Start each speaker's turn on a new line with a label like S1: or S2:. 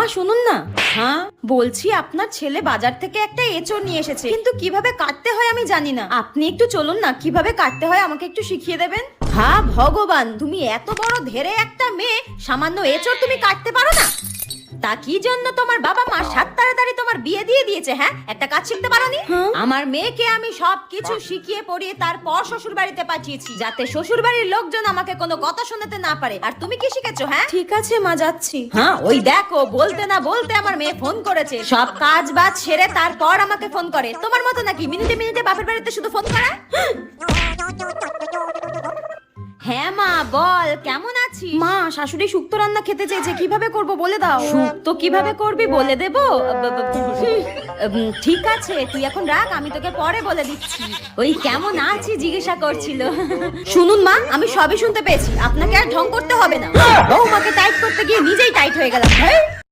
S1: মা শুনুন না। হ্যাঁ বলছি, আপনার ছেলে বাজার থেকে একটা এঁচড় নিয়ে এসেছে, কিন্তু কিভাবে কাটতে হয় আমি জানি না। আপনি একটু চলুন না, কিভাবে কাটতে হয় আমাকে একটু শিখিয়ে দেবেন। হ্যাঁ ভগবান, তুমি এত বড় ধেরে একটা মেয়ে, সামান্য এঁচড় তুমি কাটতে পারো না? তা কি জন্য তোমার বাবা মা সাত তাড়াতাড়ি তোমার বিয়ে দিয়ে দিয়েছে? হ্যাঁ, একটা কাজ শিখতে পারোনি? আমার মেয়েকে আমি সবকিছু শিখিয়ে পড়িয়ে তারপর শ্বশুর বাড়িতে পাঠিয়েছি, যাতে শ্বশুর বাড়ির লোকজন আমাকে কোনো কথা শোনাতে না পারে। আর তুমি কি শিখেছো? হ্যাঁ ঠিক আছে মা, যাচ্ছি। হ্যাঁ ওই দেখো, বলতে না বলতে আমার মেয়ে ফোন করেছে। সব কাজ বাজ সেরে তারপর আমাকে ফোন করে। তোমার মতো নাকি মিনিটে মিনিটে বাপের বাড়িতে শুধু ফোন করা? হ্যাঁ মা বল, কেমন আছিস? মা শাশুড়ি শুক্তো রান্না খেতে চেয়েছে, কিভাবে করব বলে দাও। শুক্তো কিভাবে করবি বলে দেব? ঠিক আছে তুই এখন রাখ, আমি তোকে পরে বলে দিচ্ছি। ওই কেমন আছিস জিজ্ঞাসা করছিল। শুনুন মা, আমি সবই শুনতে পেয়েছি, আপনাকে আর ঢং করতে হবে না। বউমাকে টাইট করতে গিয়ে নিজেই টাইট হয়ে গেলাম।